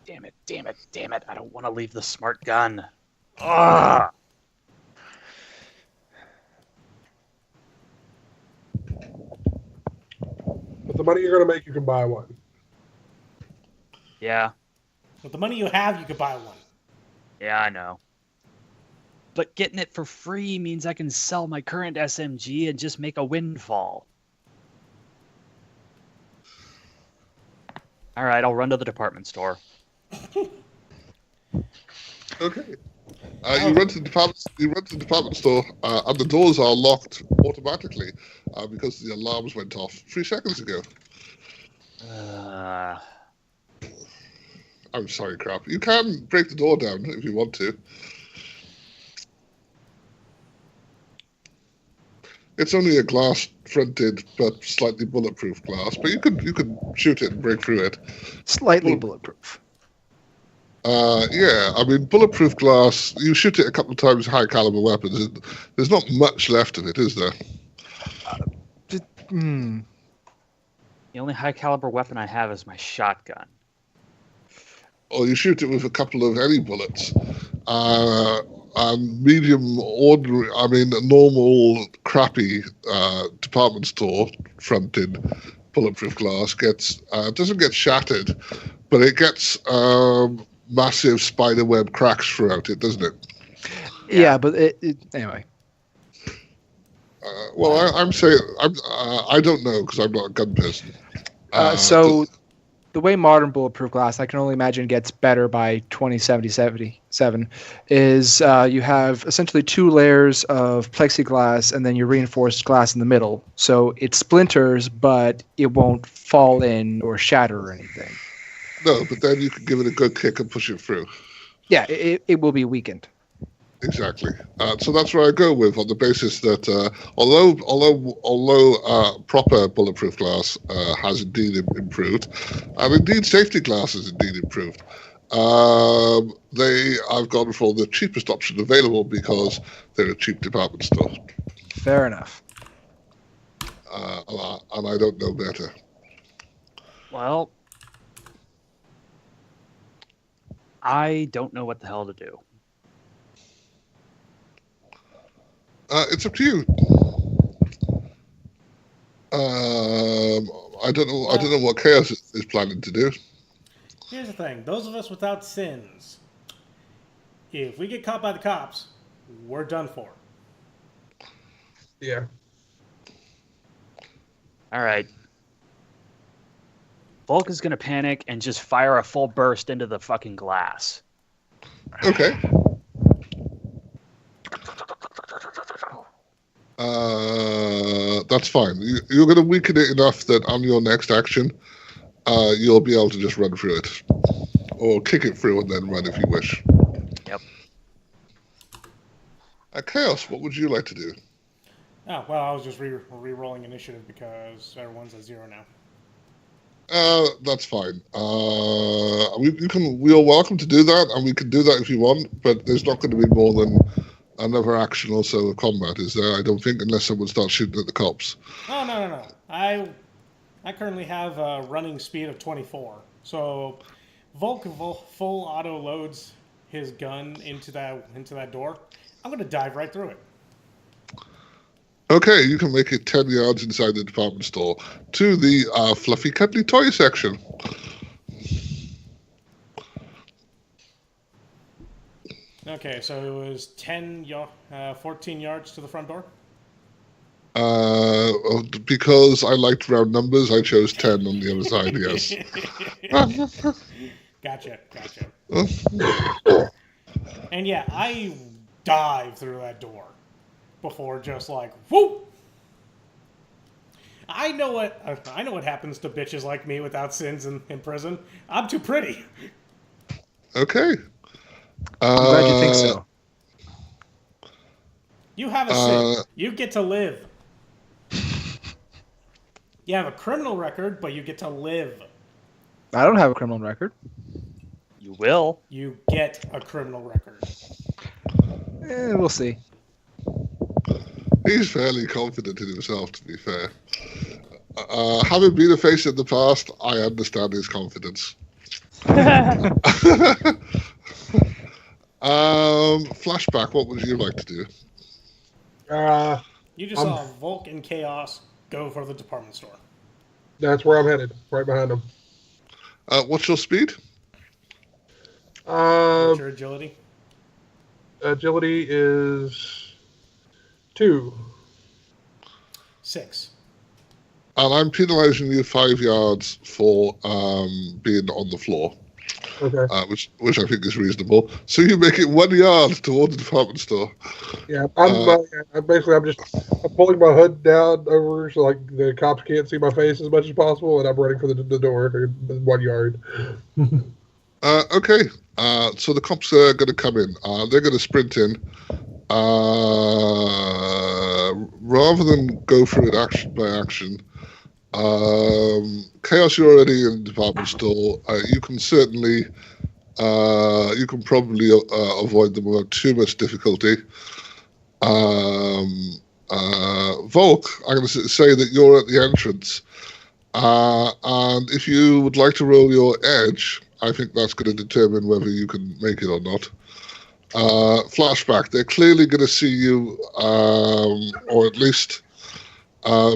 Damn it, damn it, damn it. I don't want to leave the smart gun. Ugh. With the money you're going to make, you can buy one. Yeah. With the money you have, you could buy one. Yeah, I know. But getting it for free means I can sell my current SMG and just make a windfall. All right, I'll run to the department store. Okay. You run to the department store, and the doors are locked automatically because the alarms went off 3 seconds ago. I'm sorry, crap. You can break the door down if you want to. It's only a glass-fronted but slightly bulletproof glass, but you could shoot it and break through it. Slightly bulletproof. Yeah, I mean, bulletproof glass, you shoot it a couple of times with high-caliber weapons, there's not much left of it, is there? The only high-caliber weapon I have is my shotgun. Or you shoot it with a couple of any bullets. And medium, ordinary, I mean, normal, crappy department store fronted bulletproof glass doesn't get shattered, but it gets massive spiderweb cracks throughout it, doesn't it? Yeah, but anyway. Well, I'm saying I don't know because I'm not a gun person. So the way modern bulletproof glass, I can only imagine, gets better by 2077 is you have essentially 2 layers of plexiglass and then your reinforced glass in the middle. So it splinters, but it won't fall in or shatter or anything. No, but then you can give it a good kick and push it through. Yeah, it will be weakened. Exactly. So that's where I go with, on the basis that although proper bulletproof glass has indeed improved, and indeed safety glass has indeed improved, I've gone for the cheapest option available because they're a cheap department store. Fair enough. And I don't know better. Well, I don't know what the hell to do. It's up to you. I don't know. I don't know what Chaos is planning to do. Here's the thing: those of us without sins, if we get caught by the cops, we're done for. Yeah. All right. Volk is going to panic and just fire a full burst into the fucking glass. Okay. That's fine. You're going to weaken it enough that on your next action, you'll be able to just run through it. Or kick it through and then run if you wish. Yep. Chaos, what would you like to do? Oh, well, I was just re-rolling initiative because everyone's at 0 now. That's fine. We are welcome to do that, and we can do that if you want, but there's not going to be more than another action or so of combat, is there? I don't think, unless someone starts shooting at the cops. Oh, no. I currently have a running speed of 24. So Volk full auto loads his gun into that door. I'm going to dive right through it. Okay, you can make it 10 yards inside the department store to the fluffy cuddly toy section. Okay, so it was 14 yards to the front door? Because I liked round numbers, I chose 10 on the other side, yes. Gotcha. And yeah, I dive through that door before just like, whoop! I know what happens to bitches like me without sins in prison. I'm too pretty. Okay. I'm glad you think so. You have a sin. You get to live. You have a criminal record, but you get to live. I don't have a criminal record. You will. You get a criminal record. We'll see. He's fairly confident in himself, to be fair. Having been a face in the past, I understand his confidence. Flashback, what would you like to do? You just saw Volk and Chaos go for the department store. That's where I'm headed, right behind them. What's your speed? What's your agility? Agility is 2. 6. And I'm penalising you 5 yards for being on the floor. Okay. Which I think is reasonable. So you make it 1 yard toward the department store. Yeah, I'm pulling my hood down over so like the cops can't see my face as much as possible, and I'm running for the door 1 yard. Okay. So the cops are going to come in. They're going to sprint in. Rather than go through it action by action, Chaos, you're already in the department store. You can certainly, you can probably avoid them without too much difficulty. Volk, I'm going to say that you're at the entrance. And if you would like to roll your edge, I think that's going to determine whether you can make it or not. Flashback, they're clearly going to see you, or at least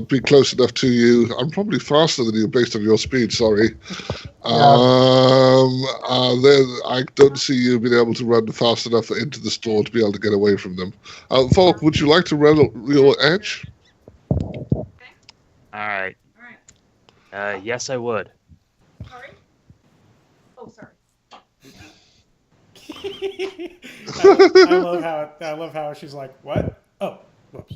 be close enough to you. I'm probably faster than you based on your speed, sorry. I don't see you being able to run fast enough into the store to be able to get away from them. Volk, would you like to roll your edge? All right. Yes, I would. Sorry? Oh, sorry. I love how she's like, what? Oh, whoops.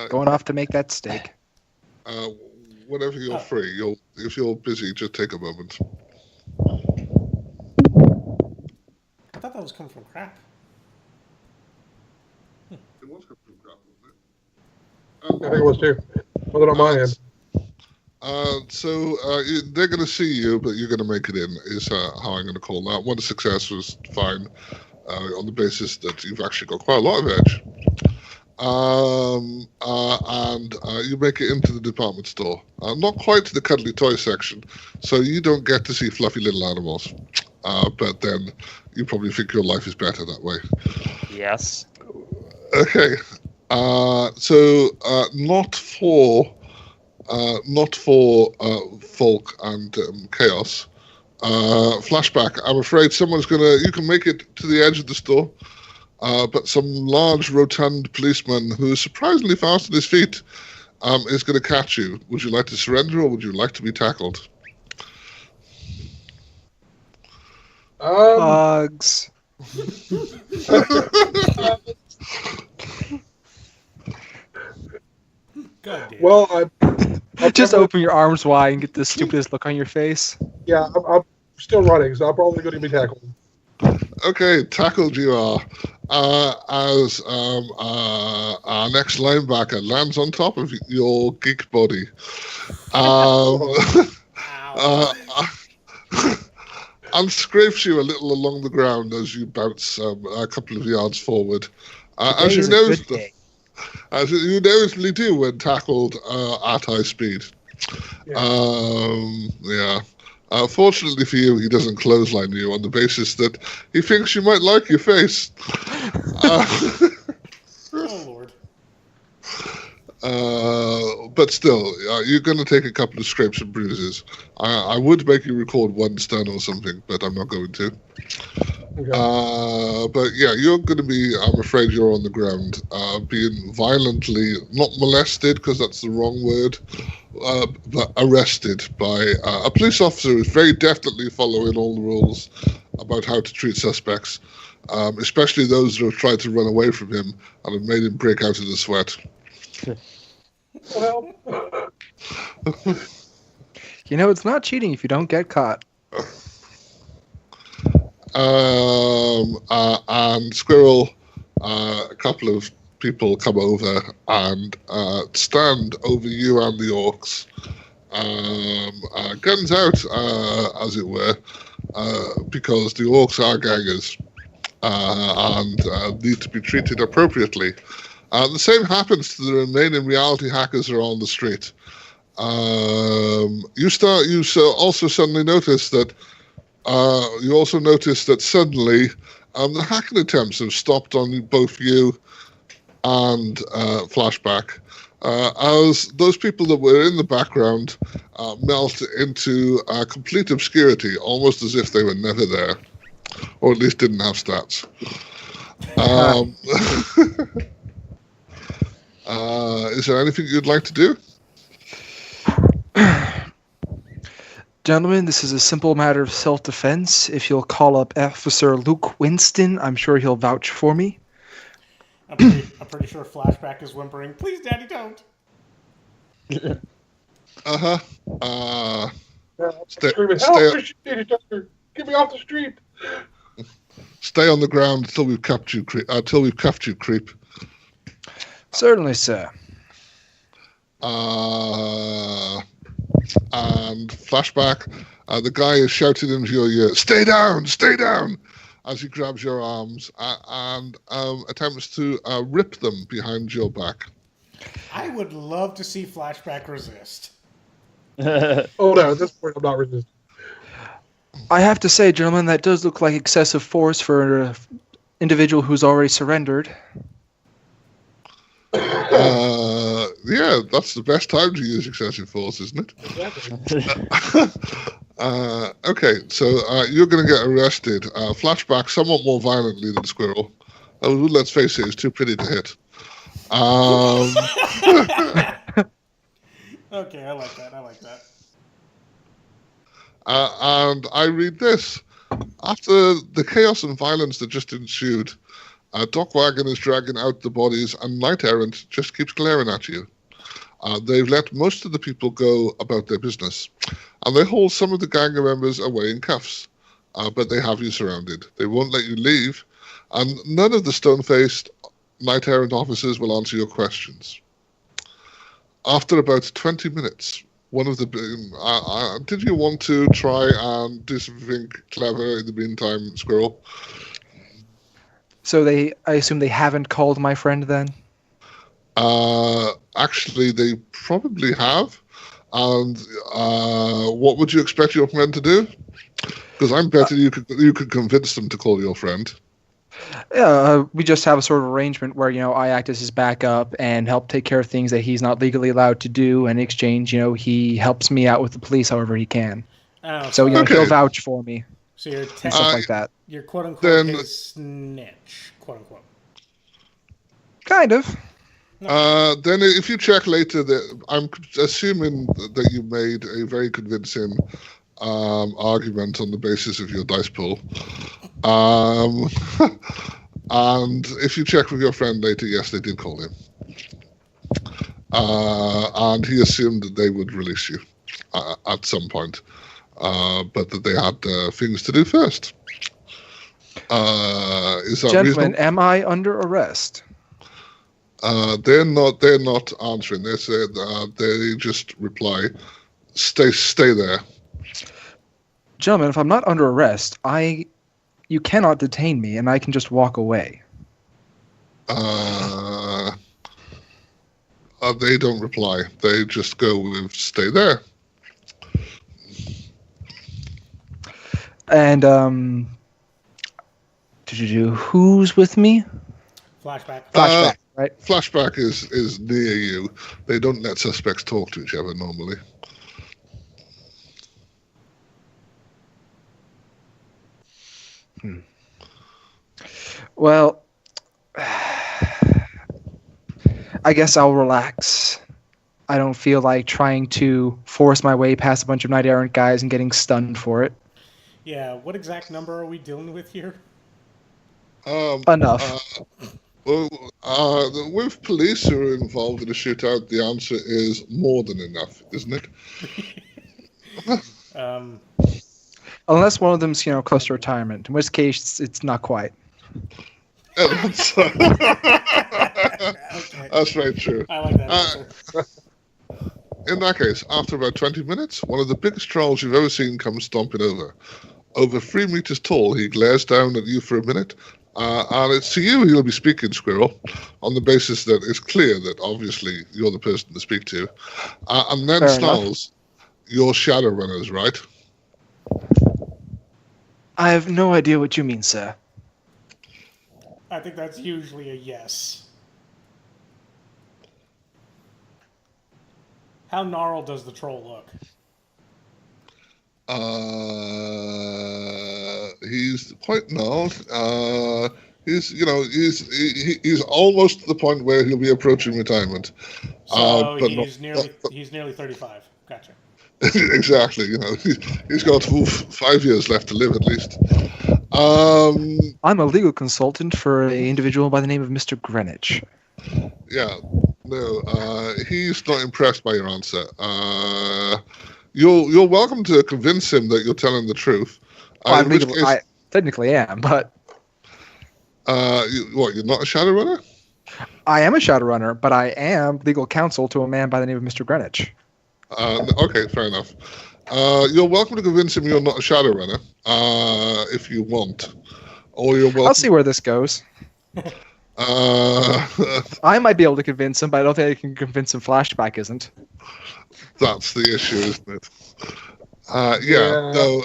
Going off to make that steak. Whenever you're free, if you're busy, just take a moment. I thought that was coming from crap. It was coming from crap, I think it was too. Well, on my end. So they're going to see you, but you're going to make it in, is how I'm going to call that. One success was fine, on the basis that you've actually got quite a lot of edge. And you make it into the department store. Not quite to the cuddly toy section, so you don't get to see fluffy little animals. But then you probably think your life is better that way. Yes. Okay. So not for Volk and Chaos. Flashback, I'm afraid you can make it to the edge of the store, but some large rotund policeman who is surprisingly fast on his feet is going to catch you. Would you like to surrender or would you like to be tackled? Hugs. God damn. Well, I Just open your arms wide and get the stupidest look on your face. Yeah, I'm still running, so I'm probably going to be tackled. Okay, tackled you are. As our next linebacker lands on top of your geek body. And scrapes you a little along the ground as you bounce a couple of yards forward. As you inevitably do when tackled at high speed. Yeah. Fortunately for you, he doesn't clothesline you on the basis that he thinks you might like your face. Oh, Lord. But still, you're going to take a couple of scrapes and bruises. I would make you record one stun or something, but I'm not going to. Okay. But yeah, you're going to be, I'm afraid you're on the ground, being violently, not molested, because that's the wrong word, but arrested by a police officer who's very definitely following all the rules about how to treat suspects, especially those who have tried to run away from him and have made him break out of the sweat. Well, it's not cheating if you don't get caught. And Squirrel, a couple of people come over and stand over you and the orcs, guns out, as it were, because the orcs are gangers and need to be treated appropriately. The same happens to the remaining reality hackers who are on the street. Also suddenly notice that suddenly the hacking attempts have stopped on both you and Flashback, as those people that were in the background melt into complete obscurity, almost as if they were never there, or at least didn't have stats. Is there anything you'd like to do? Gentlemen, this is a simple matter of self-defense. If you'll call up Officer Luke Winston, I'm sure he'll vouch for me. I'm pretty sure Flashback is whimpering, "Please, Daddy, don't." Uh-huh. Screaming, help me, doctor! Get me off the street! Stay on the ground until we've cuffed you, creep. Certainly, sir. And Flashback, the guy is shouting into your ear, "Stay down! Stay down!" as he grabs your arms and attempts to rip them behind your back. I would love to see Flashback resist. Oh no, at this point I'm not resisting. I have to say, gentlemen, that does look like excessive force for an individual who's already surrendered. Yeah, that's the best time to use excessive force, isn't it? Okay, so you're going to get arrested. Flashback somewhat more violently than Squirrel. Let's face it, it's too pretty to hit. Okay, I like that. And I read this. After the chaos and violence that just ensued, Doc Wagon is dragging out the bodies, and Knight Errant just keeps glaring at you. They've let most of the people go about their business, and they hold some of the gang members away in cuffs, but they have you surrounded. They won't let you leave, and none of the stone-faced Knight Errant officers will answer your questions. After about 20 minutes, one of the... did you want to try and do something clever in the meantime, Squirrel? So I assume they haven't called my friend then? Actually, they probably have. And what would you expect your friend to do? Because I'm betting you could convince them to call your friend. Yeah, we just have a sort of arrangement where, I act as his backup and help take care of things that he's not legally allowed to do. And in exchange, he helps me out with the police however he can. Oh, so, okay. He'll vouch for me. So you're stuff like that. You're quote-unquote his snitch, quote-unquote. Kind of. Then if you check later, I'm assuming that you made a very convincing argument on the basis of your dice pool. And if you check with your friend later, yes, they did call him. And he assumed that they would release you at some point, but that they had things to do first. Is that Gentlemen, reasonable? am I under arrest? They're not answering. They said they just reply, "Stay there." Gentlemen, if I'm not under arrest, you cannot detain me, and I can just walk away. They don't reply. They just go with "Stay there." And who's with me? Flashback. Flashback, right? Flashback is near you. They don't let suspects talk to each other normally. Well, I guess I'll relax. I don't feel like trying to force my way past a bunch of Knight Errant guys and getting stunned for it. Yeah, what exact number are we dealing with here? Enough. With police who are involved in a shootout, the answer is more than enough, isn't it? Unless one of them's, close to retirement, in which case it's not quite. That's very true. I like that answer. In that case, after about 20 minutes, one of the biggest trolls you've ever seen comes stomping over. Over 3 meters tall, he glares down at you for a minute And it's to you he'll be speaking, Squirrel, on the basis that it's clear that obviously you're the person to speak to. And then Fair Snarls, you're Shadowrunners, right? I have no idea what you mean, sir. I think that's usually a yes. How gnarled does the troll look? He's quite gnarled. He's almost to the point where he'll be approaching retirement. So but he's nearly 35. Gotcha. Exactly. He's got 5 years left to live at least. I'm a legal consultant for an individual by the name of Mr. Greenwich. Yeah. No. He's not impressed by your answer. You're welcome to convince him that you're telling the truth. I technically am, but you're not a Shadowrunner? I am a Shadowrunner, but I am legal counsel to a man by the name of Mr. Greenwich. Okay, fair enough. You're welcome to convince him you're not a Shadowrunner, if you want. Or you're welcome... I'll see where this goes. I might be able to convince him, but I don't think I can convince him Flashback isn't. That's the issue, isn't it? No.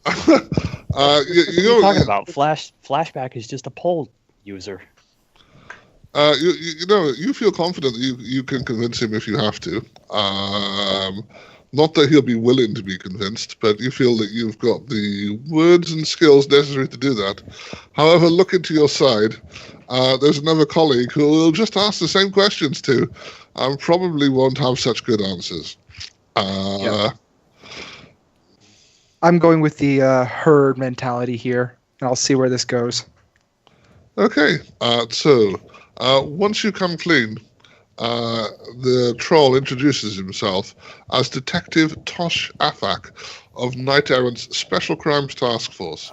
You're talking about Flashback is just a poll user. You feel confident that you can convince him if you have to. Not that he'll be willing to be convinced, but you feel that you've got the words and skills necessary to do that. However, looking to your side, there's another colleague who will just ask the same questions to, and probably won't have such good answers. I'm going with the herd mentality here, and I'll see where this goes. Okay, so once you come clean, the troll introduces himself as Detective Tosh Afak of Knight Errant's Special Crimes Task Force.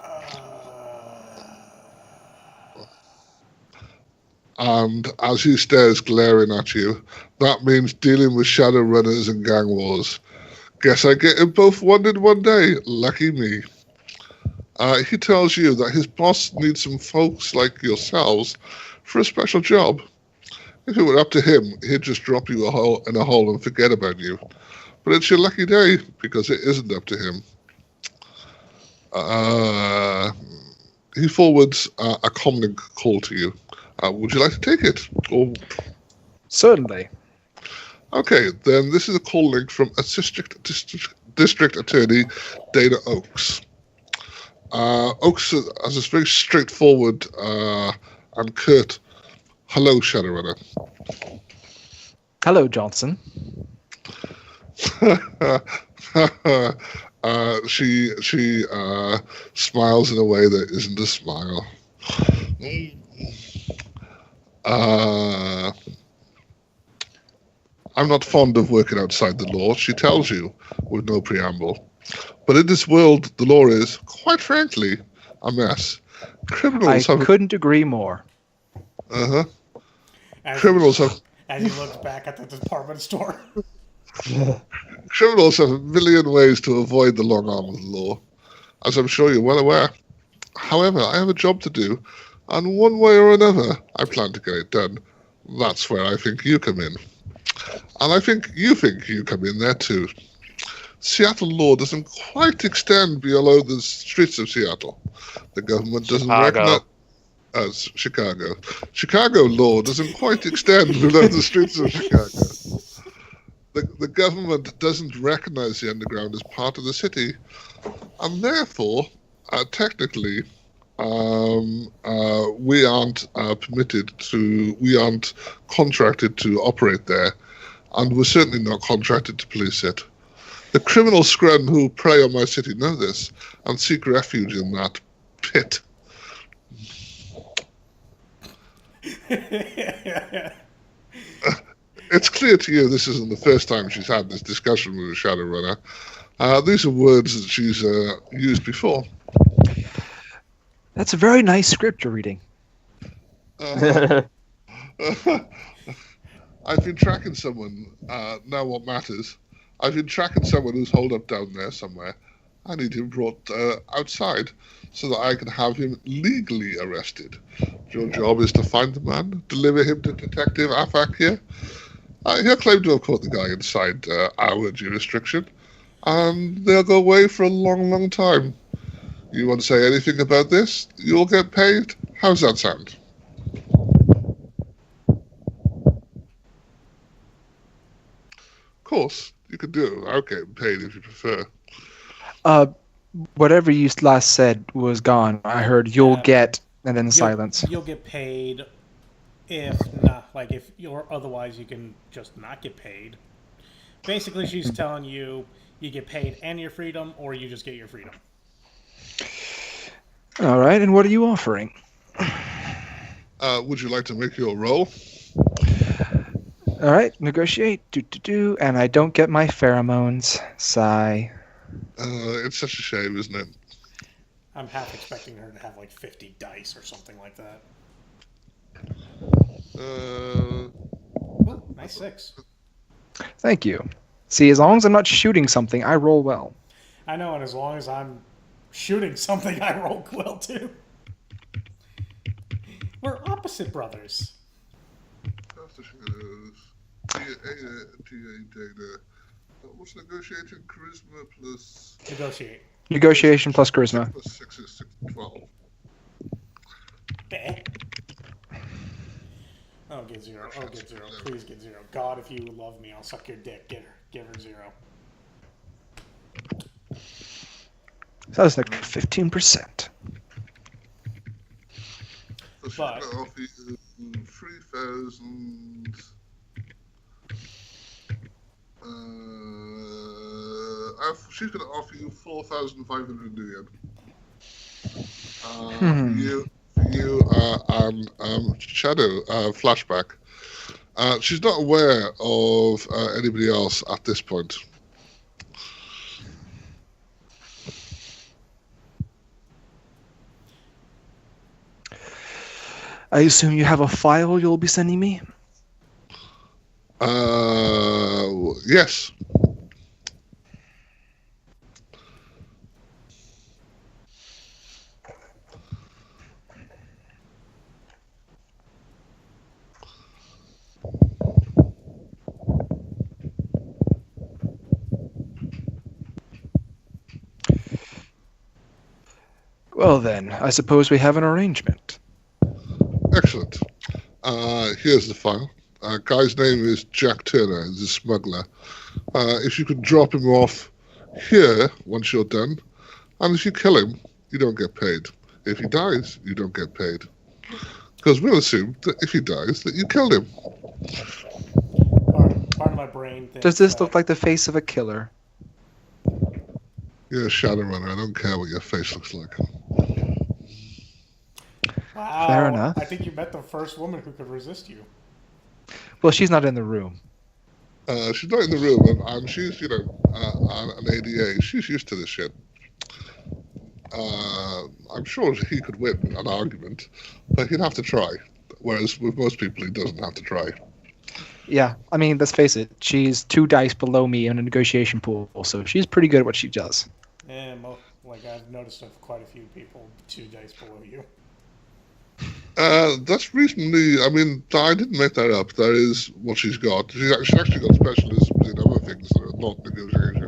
And as he stares glaring at you, that means dealing with Shadowrunners and gang wars. Guess I get them both one in one day. Lucky me. He tells you that his boss needs some folks like yourselves for a special job. If it were up to him, he'd just drop you in a hole and forget about you. But it's your lucky day, because it isn't up to him. He forwards a comlink call to you. Would you like to take it? Or... Certainly. Okay, then this is a call link from Assistant District Attorney Dana Oakes. Oakes has this very straightforward and curt, "Hello, Shadowrunner." Hello, Johnson. She smiles in a way that isn't a smile. I'm not fond of working outside the law, she tells you, with no preamble. But in this world, the law is, quite frankly, a mess. Criminals I couldn't agree more. Uh-huh. As he looks back at the department store. Criminals have a million ways to avoid the long arm of the law, as I'm sure you're well aware. However, I have a job to do, and one way or another, I plan to get it done. That's where I think you come in. And I think you come in there too. Seattle law doesn't quite extend below the streets of Seattle. The government doesn't recognize... Chicago. Chicago law doesn't quite extend below the streets of Chicago. The government doesn't recognize the underground as part of the city, and therefore, technically, we aren't contracted to operate there, and we're certainly not contracted to police it. The criminal scrum who prey on my city know this, and seek refuge in that pit. It's clear to you this isn't the first time she's had this discussion with a Shadowrunner. These are words that she's used before. That's a very nice script you're reading. I've been tracking someone, now what matters. I've been tracking someone who's holed up down there somewhere. I need him brought outside so that I can have him legally arrested. Your job is to find the man, deliver him to Detective Afak here. He'll claim to have caught the guy inside our jurisdiction, and they'll go away for a long, long time. You want to say anything about this, you'll get paid. How's that sound? Of course, you could do it without getting paid if you prefer. Whatever you last said was gone. I heard you'll get, and then silence. You'll get paid if not, like if you're otherwise you can just not get paid. Basically, she's telling you get paid and your freedom, or you just get your freedom. All right, and what are you offering? Would you like to make your roll? All right, negotiate. And I don't get my pheromones. Sigh. It's such a shame, isn't it? I'm half expecting her to have like 50 dice or something like that. Ooh, nice 6. Thank you. See, as long as I'm not shooting something, I roll well. I know, and as long as I'm shooting something, I roll well too. We're opposite brothers. Data. What's negotiating? Charisma plus... Negotiate. Negotiation plus charisma. Plus 6 is 12. Oh, get 0. Oh, get 0. Please get 0. God, if you love me, I'll suck your dick. Get her. Give her 0. That was like 15%. So she's going to offer you 3,000... she's going to offer you 4,500 yen. For you and Shadow, Flashback. She's not aware of anybody else at this point. I assume you have a file you'll be sending me? Yes. Well then, I suppose we have an arrangement. Excellent. Here's the file. Guy's name is Jack Turner. He's a smuggler. If you could drop him off here once you're done, and if you kill him, you don't get paid. If he dies, you don't get paid. Because we'll assume that if he dies, that you killed him. Part of my brain thinks, Does this look like the face of a killer? You're a Shadowrunner. I don't care what your face looks like. Wow, Fair enough. I think you met the first woman who could resist you. Well, she's not in the room. She's not in the room, and she's, an ADA. She's used to this shit. I'm sure he could win an argument, but he'd have to try. Whereas with most people, he doesn't have to try. Yeah, I mean, let's face it. She's 2 dice below me in a negotiation pool, so she's pretty good at what she does. Yeah, I've noticed of quite a few people 2 dice below you. That's reasonably. I mean, I didn't make that up. That is what she's got. She's actually got specialisms in other things that are not negotiation.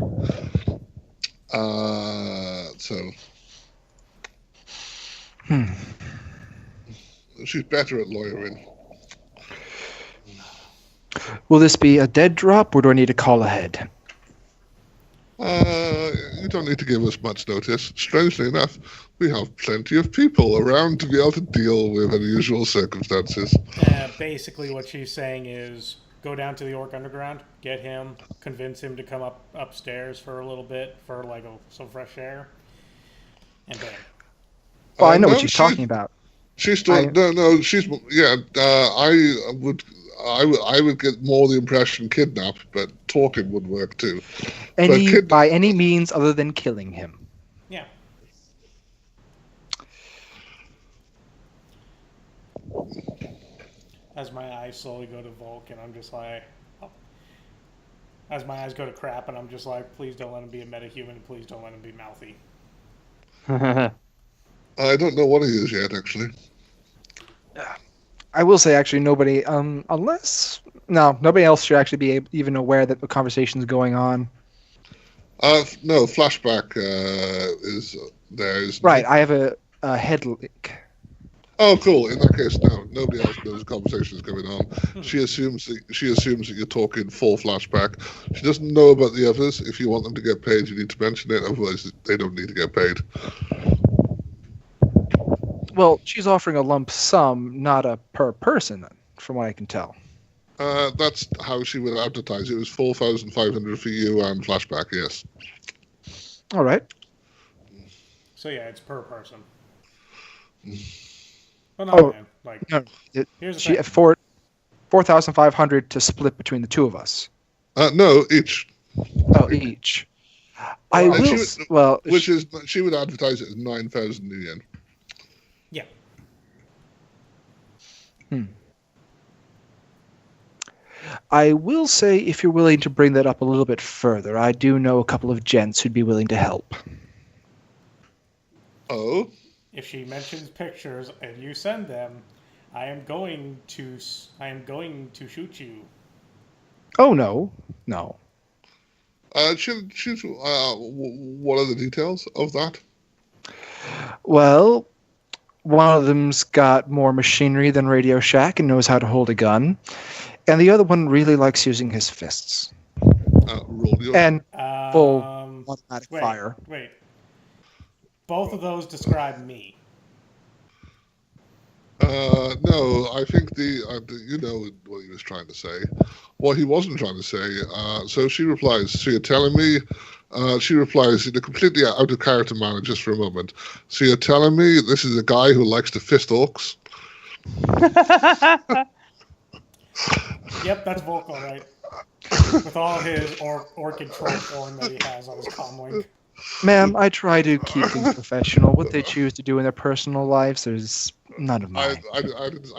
She's better at lawyering. Will this be a dead drop, or do I need to call ahead? You don't need to give us much notice. Strangely enough, we have plenty of people around to be able to deal with unusual circumstances. Basically what she's saying is go down to the Orc Underground, get him, convince him to come upstairs for a little bit for some fresh air, and bam. Well, I know what she's talking about. She's still I would get more the impression kidnapped, but talking would work too. By any means other than killing him. Yeah. As my eyes slowly go to Volk, and I'm just like, oh. as my eyes go to crap, and I'm just like, please don't let him be a metahuman. Please don't let him be mouthy. I don't know what he is yet, actually. I will say, actually, nobody, nobody else should actually be even aware that the conversation is going on. No, Flashback is there. Right, I have a head leak. Oh, cool. In that case, no, nobody else knows the conversation is going on. She assumes that you're talking for Flashback. She doesn't know about the others. If you want them to get paid, you need to mention it. Otherwise, they don't need to get paid. Well, she's offering a lump sum, not a per person, then, from what I can tell. That's how she would advertise. It was 4,500 for you and Flashback. Yes. All right. So yeah, it's per person. But no, man. Like, no, here's the thing. 4,500 to split between the two of us. No, each. Oh, each. I will. She would advertise it as 9,000 yen. Yeah. I will say, if you're willing to bring that up a little bit further, I do know a couple of gents who'd be willing to help. Oh? If she mentions pictures and you send them, I am going to shoot you. Oh, no. What are the details of that? Well, one of them's got more machinery than Radio Shack and knows how to hold a gun. And the other one really likes using his fists. And full automatic fire. Wait. Both of those describe me. No, I think you know what he was trying to say. What he wasn't trying to say. So she replies, so you're telling me, she replies in a completely out of character manner just for a moment. So you're telling me this is a guy who likes to fist orcs? Yep, that's Volk, all right. With all his orc control form that he has on his comlink. Ma'am, I try to keep things professional. What they choose to do in their personal lives, there's none of mine. I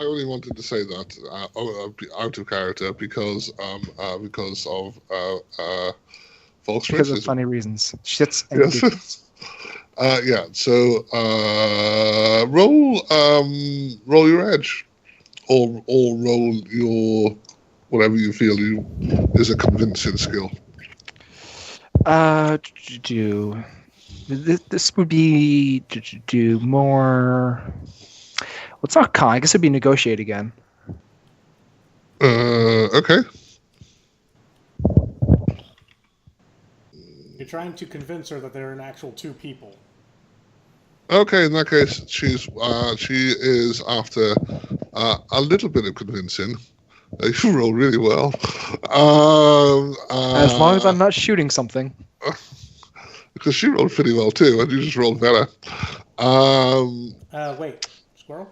only wanted to say that out of character because of Volk's because racism. of funny reasons. Shits and Yes. giggles. Yeah. So roll your edge, or roll your whatever you feel is a convincing skill. This would be do more. Well, it's not con. I guess it'd be negotiate again. Okay. You're trying to convince her that they're an actual two people. Okay, in that case, she is after a little bit of convincing. You roll really well. As long as I'm not shooting something. Because she rolled pretty well too, and you just rolled better. Wait, Squirrel?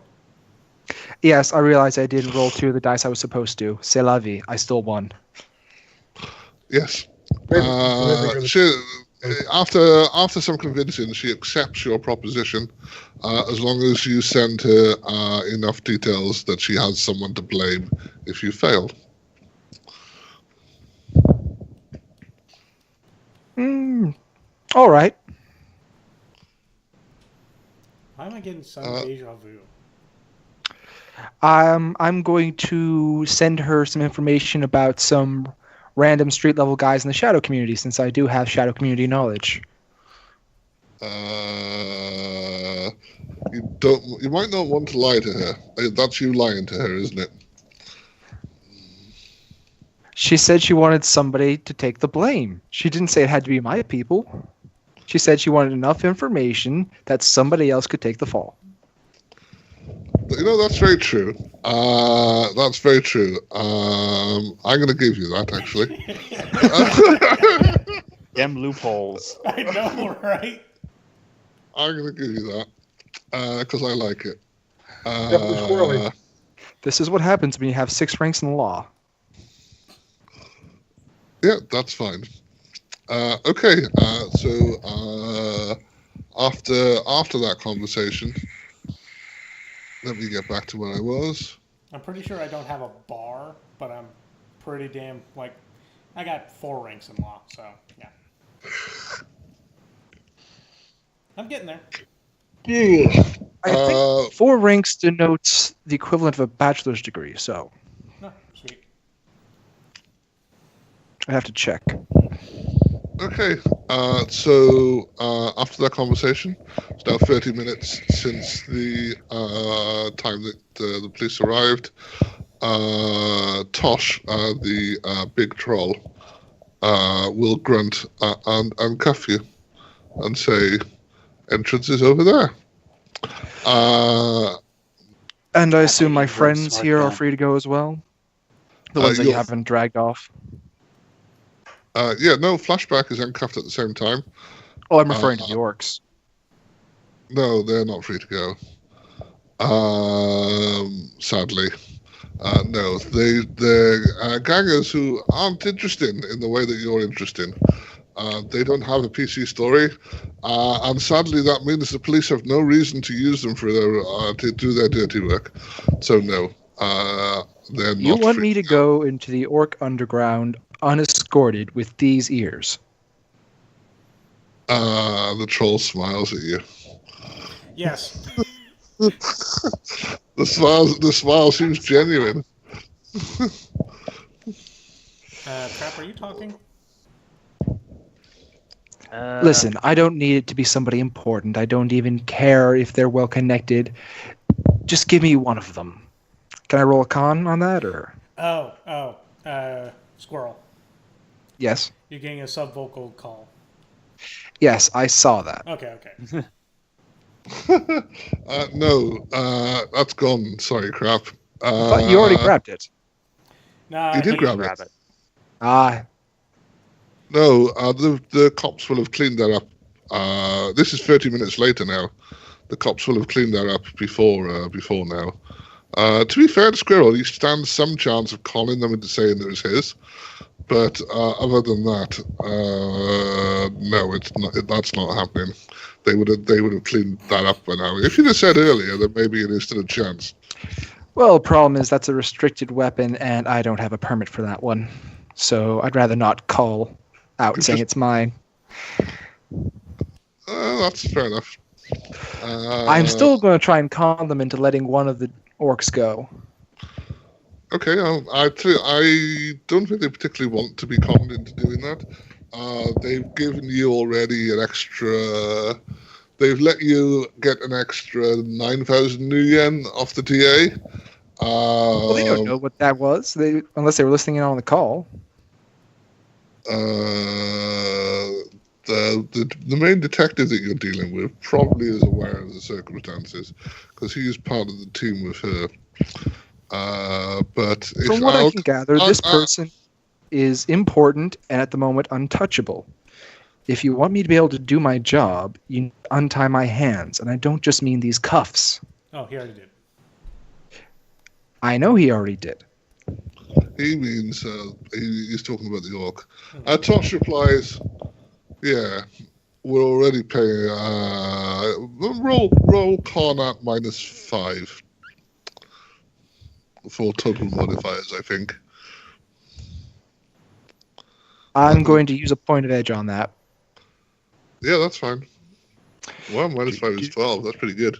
Yes, I realized I didn't roll 2 of the dice I was supposed to. C'est la vie. I still won. Yes. After some convincing, she accepts your proposition, as long as you send her enough details that she has someone to blame if you fail. All right. Why am I getting some deja vu? I'm going to send her some information about some random street level guys in the Shadow community, since I do have Shadow community knowledge. You might not want to lie to her. That's you lying to her, isn't it? She said she wanted somebody to take the blame. She didn't say it had to be my people. She said she wanted enough information that somebody else could take the fall. You know, that's very true. That's very true. I'm going to give you that, actually. Them loopholes. I know, right? I'm going to give you that because I like it. This is what happens when you have 6 ranks in the law. Yeah, that's fine. Okay, so after that conversation, let me get back to where I was. I'm pretty sure I don't have a bar, but I'm pretty damn, I got 4 ranks in law, so yeah. I'm getting there. I think 4 ranks denotes the equivalent of a bachelor's degree, so Oh, sweet. I have to check. Okay, so after that conversation, it's now 30 minutes since the time that the police arrived. Tosh, the big troll, will grunt and cuff you and say, entrance is over there. And I assume my Rogue friends smart here are gun. free to go as well? The ones that you haven't dragged off? Yeah, no, Flashback is handcuffed at the same time. Oh, I'm referring to the orcs. No, they're not free to go. Sadly. No, they're gangers who aren't interested in the way that you're interested. They don't have a PC story, and sadly that means the police have no reason to use them for their to do their dirty work. So no, they're not. You want free me to go into the orc underground unescorted with these ears? The troll smiles at you. Yes. The smile seems genuine. Trap, are you talking? Listen, I don't need it to be somebody important. I don't even care if they're well connected. Just give me one of them. Can I roll a con on that, or? Squirrel. Yes. You're getting a subvocal call. Yes, I saw that. Okay. No, that's gone. Sorry, crap. But you already grabbed it. Nah, You did he- grab it. Ah, No, the cops will have cleaned that up. This is 30 minutes later now. The cops will have cleaned that up before now. To be fair to Squirrel, he stands some chance of conning them into saying it was his. But other than that, no, it's not. That's not happening. They would have cleaned that up by now. If you'd have said earlier, then maybe it is still a chance. well, the problem is that's a restricted weapon, and I don't have a permit for that one. So I'd rather not call out saying it's mine. That's fair enough. I'm still going to try and con them into letting one of the orcs go. Okay, I don't think they particularly want to be conned into doing that. They've given you already an extra. They've let you get an extra 9,000 new yen off the TA. Well, they don't know what that was, unless they were listening in on the call. The main detective that you're dealing with probably is aware of the circumstances because he is part of the team with her. But From what I can gather, this person is important and at the moment untouchable. If you want me to be able to do my job, you untie my hands, and I don't just mean these cuffs. Oh, he already did. I know he already did. he means he's talking about the orc. Tosh replies, "Yeah, we're already paying. Roll con at -5 for total modifiers, I think." I'm going to use a point of edge on that. Yeah, that's fine. Well, -5 is 12. That's pretty good.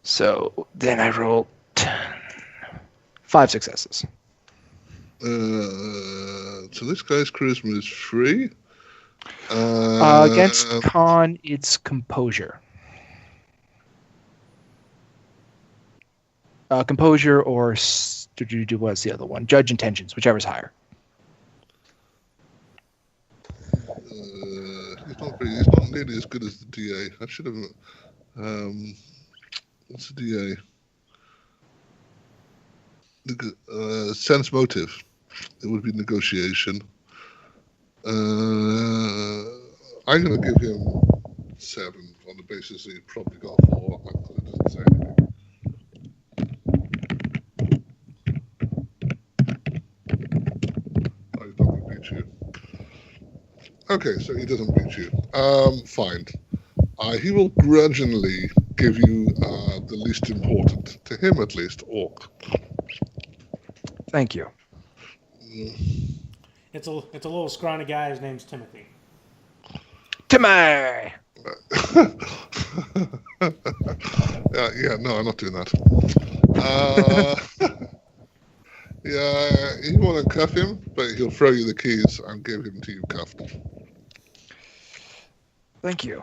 So then I roll 5 successes. So this guy's charisma is 3. Against con, it's composure. Composure or what's the other one? Judge intentions, whichever's higher. He's not nearly as good as the DA. I should have. What's the DA? Sense motive. It would be negotiation. I'm going to give him 7 on the basis that he probably got 4 because it doesn't say anything. Oh, he's not going to beat you. Okay, so he doesn't beat you. Fine. He will grudgingly give you the least important, to him at least, orc. Thank you. It's a little scrawny guy. His name's Timothy. Timmy! Yeah, no, I'm not doing that. Yeah, you want to cuff him, but he'll throw you the keys and give him to you cuffed. Thank you.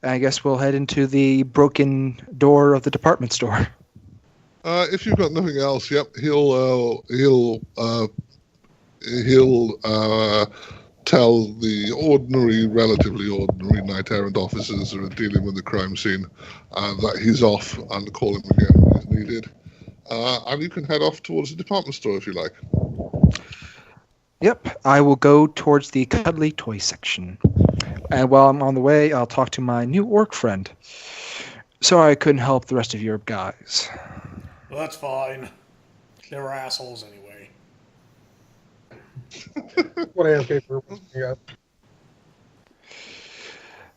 I guess we'll head into the broken door of the department store. If you've got nothing else, yep, he'll tell the relatively ordinary knight-errant officers who are dealing with the crime scene that he's off and call him again when he's needed. And you can head off towards the department store if you like. Yep, I will go towards the cuddly toy section. And while I'm on the way, I'll talk to my new orc friend. Sorry I couldn't help the rest of your guys. Well, that's fine. They were assholes anyway. What AFK for you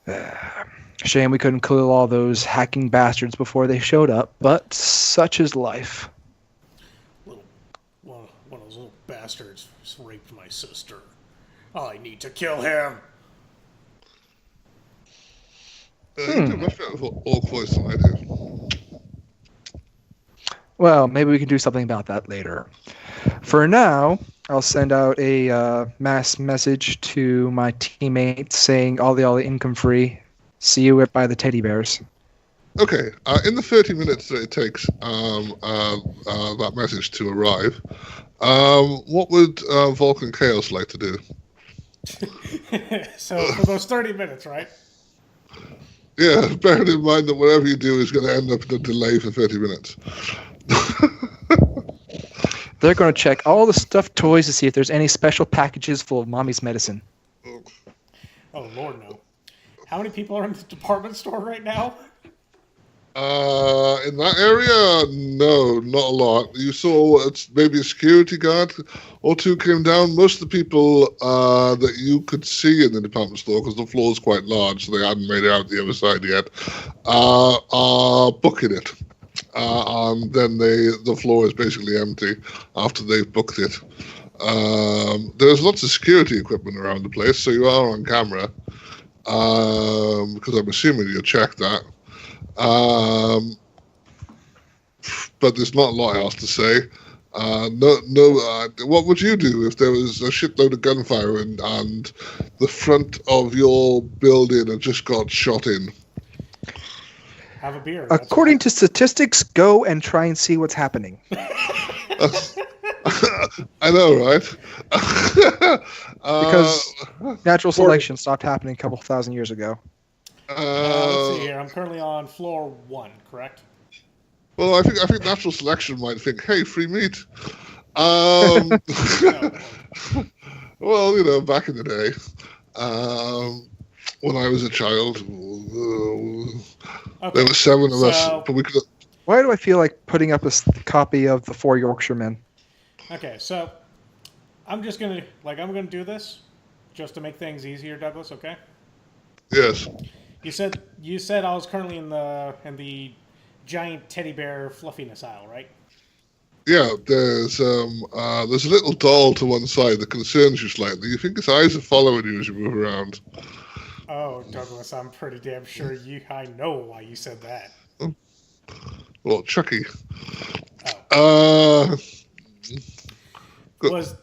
got? Shame we couldn't kill all those hacking bastards before they showed up, but such is life. One of those little bastards raped my sister. I need to kill him. You do much better orc voice than I do. Well, maybe we can do something about that later. For now, I'll send out a mass message to my teammates saying all the income free. See you by the teddy bears. Okay, in the 30 minutes that it takes that message to arrive, what would Volk and Chaos like to do? So for those 30 minutes, right? Yeah, bearing in mind that whatever you do is going to end up in a delay for 30 minutes. They're going to check all the stuffed toys to see if there's any special packages full of mommy's medicine. Oh, Lord, no. How many people are in the department store right now? In that area, no, not a lot. You saw maybe a security guard or two came down. Most of the people that you could see in the department store, because the floor is quite large, so they hadn't made it out the other side yet, are booking it. And then the floor is basically empty after they've booked it. There's lots of security equipment around the place, so you are on camera, because I'm assuming you'll check that. But there's not a lot else to say. What would you do if there was a shitload of gunfire and the front of your building had just got shot in? Have a beer. According to statistics, go and try and see what's happening. I know, right? Because natural selection stopped happening a couple thousand years ago. Let's see here. I'm currently on floor 1, correct? Well, I think natural selection might think, hey, free meat. Well, back in the day, when I was a child, there were 7 of us. But we could. Why do I feel like putting up a copy of the 4 Yorkshiremen? Okay, so I'm just gonna do this just to make things easier, Douglas. Okay? Yes. You said I was currently in the giant teddy bear fluffiness aisle, right? Yeah, there's a little doll to one side that concerns you slightly. You think its eyes are following you as you move around. Oh, Douglas, I'm pretty damn sure I know why you said that. Well, Chucky. Oh. Was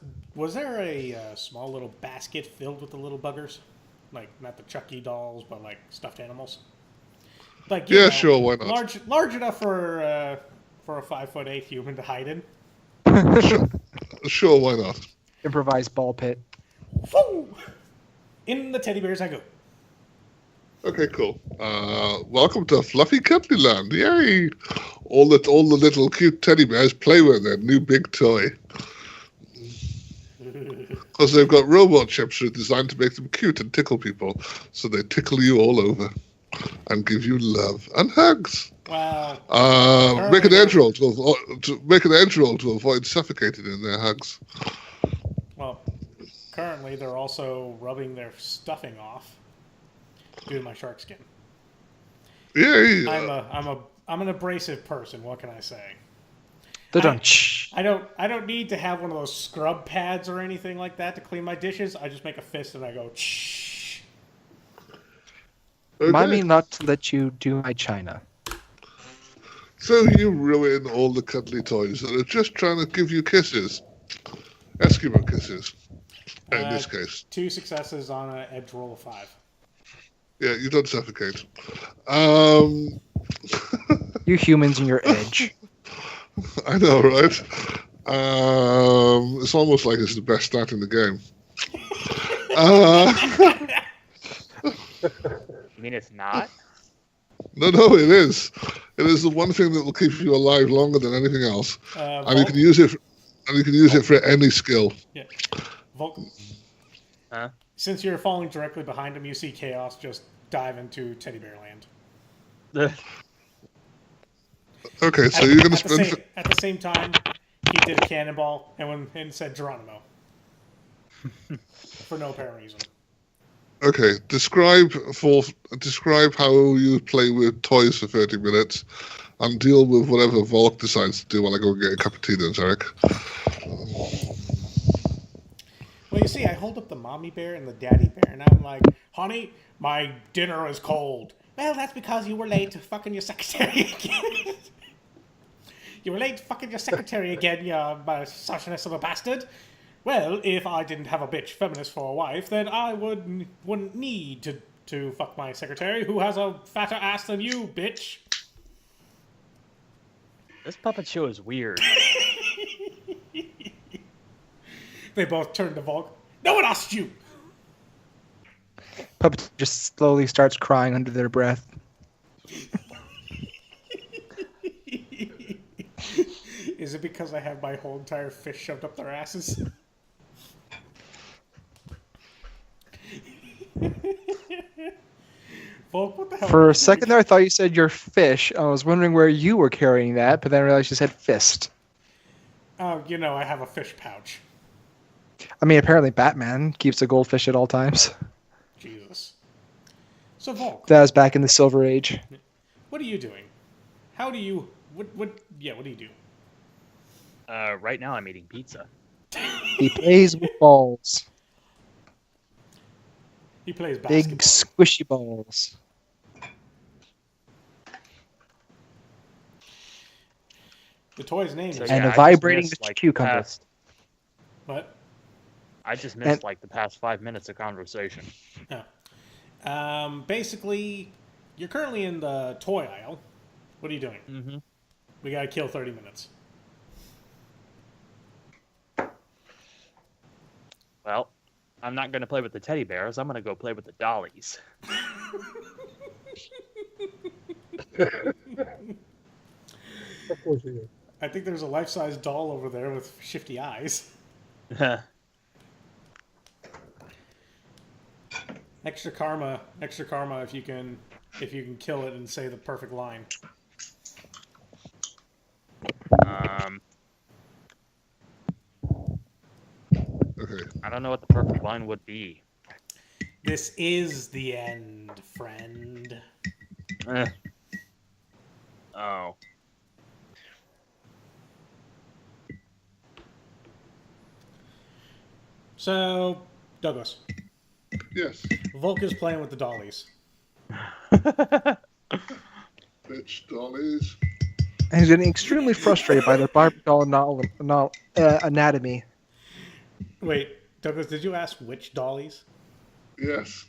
there a small little basket filled with the little buggers? Like, not the Chucky dolls, but like stuffed animals? Like, sure, why not? Large enough for a 5'8" human to hide in? Sure, why not? Improvised ball pit. Woo! In the teddy bears I go. Okay, cool. Welcome to Fluffy Cuddly Land. Yay! All the little cute teddy bears play with their new big toy. Because they've got robot chips that are designed to make them cute and tickle people. So they tickle you all over and give you love and hugs. Wow. Make an edge roll to avoid suffocating in their hugs. Well, currently they're also rubbing their stuffing off due to my shark skin. Yay! I'm an abrasive person. What can I say? I I don't need to have one of those scrub pads or anything like that to clean my dishes. I just make a fist and I go. Shh. Remind me not to let you do my china. So you ruin all the cuddly toys that are just trying to give you kisses. Eskimo kisses, in this case. 2 successes on an edge roll of 5. Yeah, you don't suffocate. You humans and your edge. I know, right? It's almost like it's the best stat in the game. You mean it's not? No, it is. It is the one thing that will keep you alive longer than anything else. And you can use it. And you can use it for any skill. Yeah. Volk. Huh? Since you're falling directly behind him, you see Chaos just dive into Teddy Bear Land. Okay, so you're going to spend... At the same time, he did a cannonball and said Geronimo. For no apparent reason. Okay, describe how you play with toys for 30 minutes and deal with whatever Volk decides to do while I go get a cup of tea then, Zeriq. Well, you see, I hold up the mommy bear and the daddy bear, and I'm like, honey, my dinner is cold. Well, that's because you were late fucking your secretary again. You were late fucking your secretary again, you misogynist of a bastard. Well, if I didn't have a bitch feminist for a wife, then I wouldn't need to fuck my secretary, who has a fatter ass than you, bitch. This puppet show is weird. They both turn to Volk. No one asked you! Puppet just slowly starts crying under their breath. Is it because I have my whole entire fish shoved up their asses? Volk, what the hell? For a second there, I thought you said your fish. I was wondering where you were carrying that, but then I realized you said fist. Oh, you know, I have a fish pouch. I mean, apparently Batman keeps a goldfish at all times. Jesus. So, Volk. That was back in the Silver Age. What are you doing? How do you... what do you do? Right now I'm eating pizza. He plays with balls. He plays basketball. Big squishy balls. The toy's name is... And a vibrating cucumber. What? I just missed the past 5 minutes of conversation. Oh. Basically, you're currently in the toy aisle. What are you doing? Mm-hmm. We gotta kill 30 minutes. Well, I'm not going to play with the teddy bears. I'm going to go play with the dollies. Of course you do. I think there's a life-size doll over there with shifty eyes. Extra karma if you can kill it and say the perfect line. Okay. I don't know what the perfect line would be. This is the end, friend. Oh. So, Douglas. Yes. Volk is playing with the dollies. Bitch dollies. And he's getting extremely frustrated by their Barbie doll anatomy. Wait, Douglas, did you ask which dollies? Yes.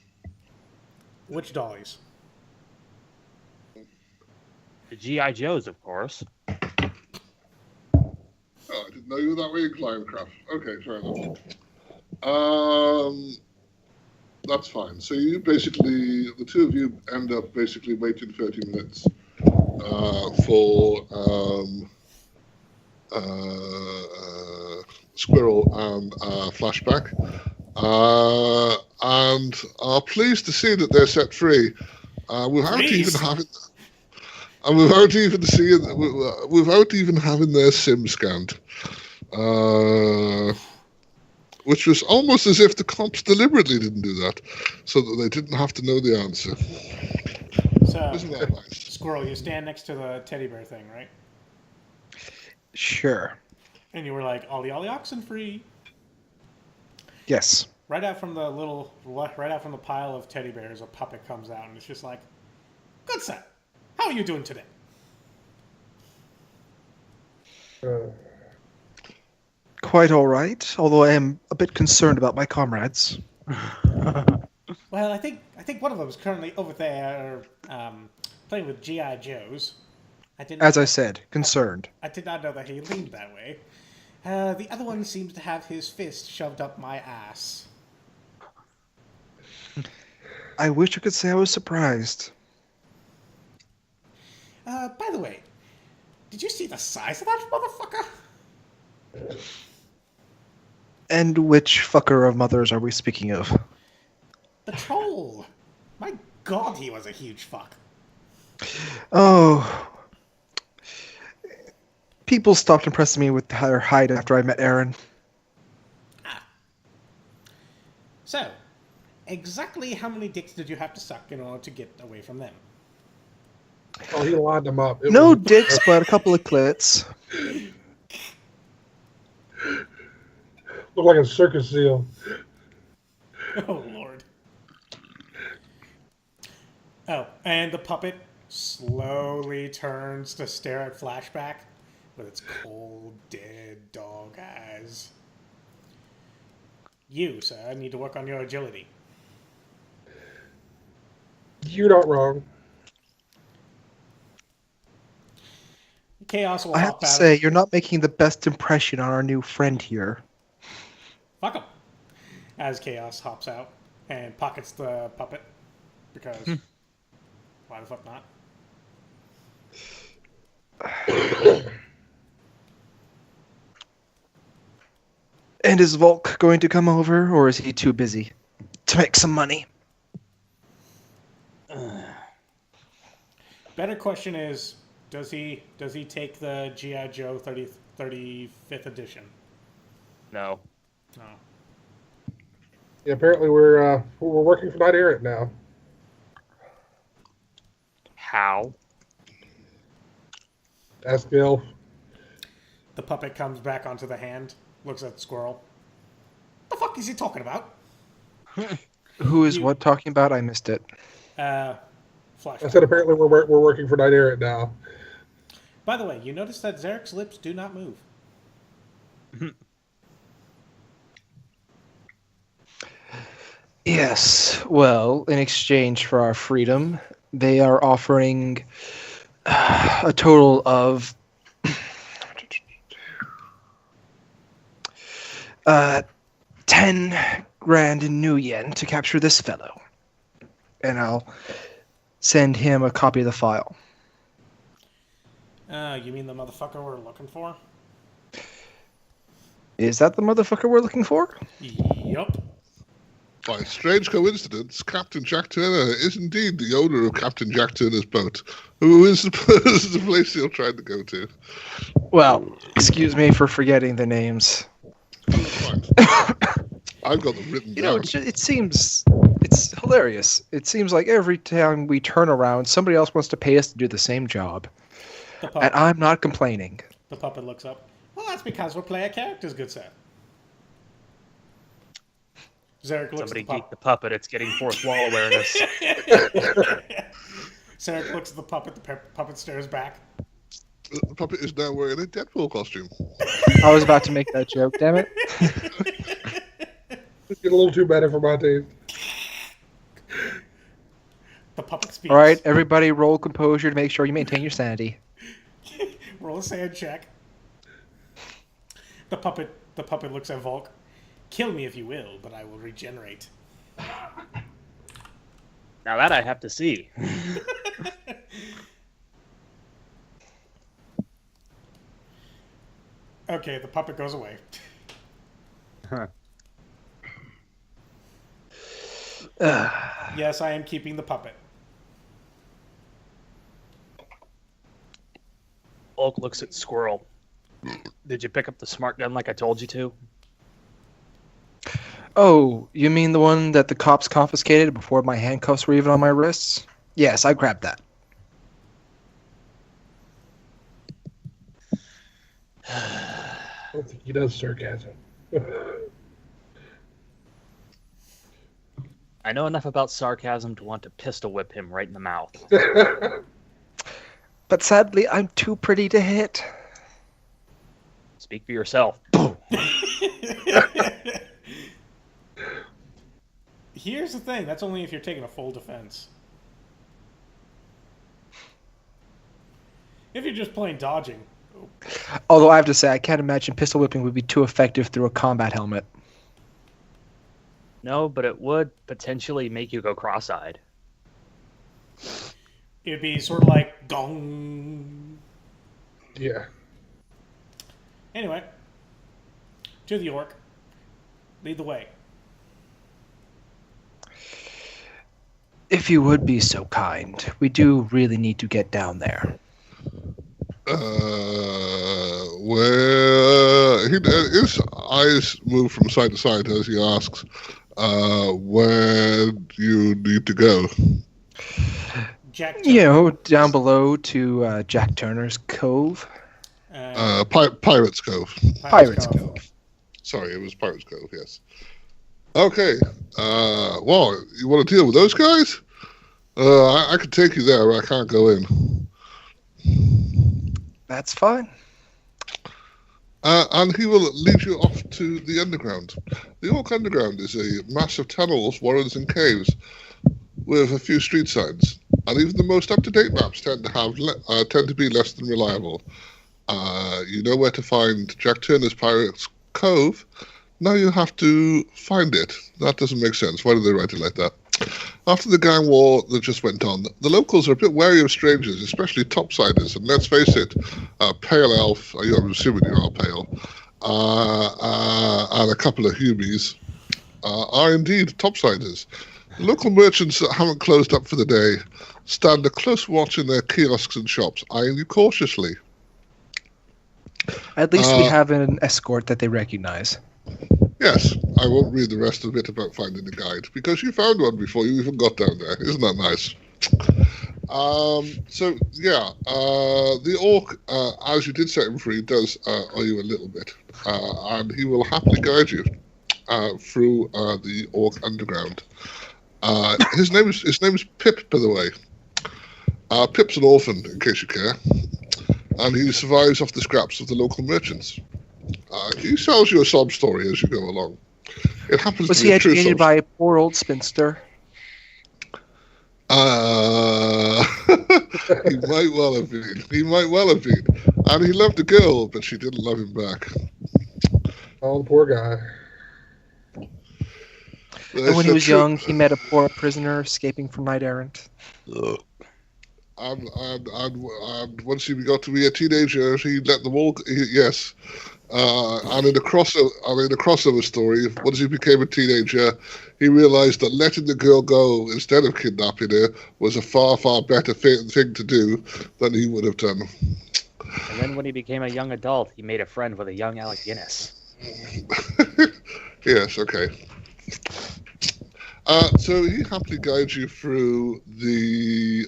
Which dollies? The G.I. Joes, of course. Oh, I didn't know you were that way inclined, crap. Okay, fair enough. That's fine. So you basically, the two of you end up basically waiting 30 minutes for Squirrel and Flashback, and are pleased to see that they're set free without even having, and without even having their sim scanned. Which was almost as if the cops deliberately didn't do that, so that they didn't have to know the answer. So, Isn't that nice? Squirrel, you stand next to the teddy bear thing, right? Sure. And you were like, ollie ollie oxen free. Yes. Right out from the pile of teddy bears, a puppet comes out, and it's just like, good sir, how are you doing today? Quite all right, although I am a bit concerned about my comrades. Well, I think one of them is currently over there playing with GI Joes. As I said, concerned. I did not know that he leaned that way. The other one seems to have his fist shoved up my ass. I wish I could say I was surprised. By the way, did you see the size of that motherfucker? And which fucker of mothers are we speaking of? The troll. My god, he was a huge fuck. Oh. People stopped impressing me with their height after I met Aaron. So, exactly how many dicks did you have to suck in order to get away from them? Oh, he lined them up. No dicks, but a couple of clits. Looked like a circus seal. Oh, Lord. Oh, and the puppet slowly turns to stare at Flashback with its cold, dead dog eyes. You, sir, need to work on your agility. You're not wrong. Chaos will I have hop to out. say, you're not making the best impression on our new friend here. Fuck him. As Chaos hops out and pockets the puppet. Because why the fuck not? And is Volk going to come over, or is he too busy to make some money? Better question is, does he take the G.I. Joe 35th edition? No. No. Yeah, apparently we're working for Knight Errant now. How? Ask the elf. The puppet comes back onto the hand, looks at the squirrel. The fuck is he talking about? Who is what talking about? I missed it. Flashback. I said apparently we're working for Knight Errant now. By the way, you notice that Zeriq's lips do not move. Yes. Well, in exchange for our freedom, they are offering a total of 10 grand in new yen to capture this fellow. And I'll send him a copy of the file. You mean the motherfucker we're looking for? Is that the motherfucker we're looking for? Yup. By a strange coincidence, Captain Jack Turner is indeed the owner of Captain Jack Turner's boat, who is the place you're trying to go to. Well, excuse me for forgetting the names. Fine. I've got them written You know, down. it's hilarious. It seems like every time we turn around, somebody else wants to pay us to do the same job. And I'm not complaining. The puppet looks up. Well, that's because we're player characters, good sir. Zeriq looks Somebody at the geek the puppet. It's getting fourth wall awareness. Zeriq looks at the puppet. The puppet stares back. The puppet is now wearing a Deadpool costume. I was about to make that joke, damn it. It's getting a little too better for my taste. The puppet speaks. All right, everybody roll composure to make sure you maintain your sanity. Roll a sand check. The puppet looks at Volk. Kill me if you will, but I will regenerate. Now that I have to see. Okay, the puppet goes away. Huh. Yes, I am keeping the puppet. Volk looks at Squirrel. Did you pick up the smart gun like I told you to? Oh, you mean the one that the cops confiscated before my handcuffs were even on my wrists? Yes, I grabbed that. I don't think he does sarcasm. I know enough about sarcasm to want to pistol whip him right in the mouth. But sadly, I'm too pretty to hit. Speak for yourself. Here's the thing. That's only if you're taking a full defense. If you're just plain dodging. Although I have to say, I can't imagine pistol whipping would be too effective through a combat helmet. No, but it would potentially make you go cross-eyed. It'd be sort of like gong. Yeah. Anyway, to the orc. Lead the way. If you would be so kind, we do really need to get down there. Where his eyes move from side to side as he asks, where do you need to go? Jack You know, down below to Jack Turner's Cove. Pirates Cove. Pirates Cove. Sorry, it was Pirates Cove, yes. Okay. Well, you want to deal with those guys? I could take you there, but I can't go in. That's fine. And he will lead you off to the underground. The Orc Underground is a mass of tunnels, warrens, and caves with a few street signs. And even the most up-to-date maps tend to be less than reliable. You know where to find Jack Turner's Pirates Cove. Now you have to find it. That doesn't make sense. Why did they write it like that? After the gang war that just went on, the locals are a bit wary of strangers, especially topsiders. And let's face it, Pale Elf, I'm assuming you're all pale, and a couple of Humies are indeed topsiders. Local merchants that haven't closed up for the day stand a close watch in their kiosks and shops, eyeing you cautiously. At least we have an escort that they recognize. Yes, I won't read the rest of it about finding the guide, because you found one before you even got down there. Isn't that nice? The orc, as you did set him free, does owe you a little bit. And he will happily guide you through the Orc Underground. His name is Pip, by the way. Pip's an orphan, in case you care. And he survives off the scraps of the local merchants. He sells you a sob story as you go along. It happens Was to be he a true educated sob by a poor old spinster? He might well have been. And he loved a girl, but she didn't love him back. Oh, the poor guy. And when he was young, he met a poor prisoner escaping from knight errant. And once he got to be a teenager, he let them all. Yes. And in the crossover story, once he became a teenager, he realized that letting the girl go instead of kidnapping her was a far, far better thing to do than he would have done. And then when he became a young adult, he made a friend with a young Alec Guinness. Yes, okay. So he happily guides you through the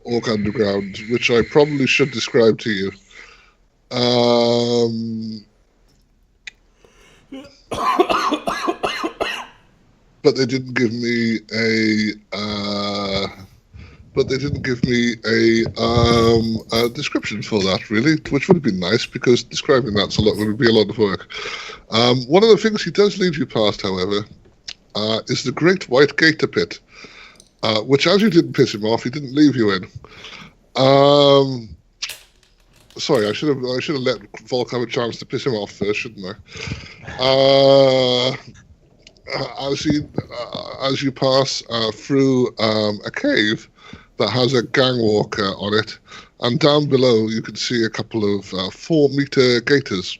Orc Underground, which I probably should describe to you. But they didn't give me a description for that, really, which would have been nice, because describing that's would be a lot of work. One of the things he does lead you past, however, is the Great White Gator Pit, which, as you didn't piss him off, he didn't leave you in. Sorry, I should have let Volk have a chance to piss him off first, shouldn't I? As you pass through a cave that has a gangwalker on it, and down below you can see a couple of 4-meter gators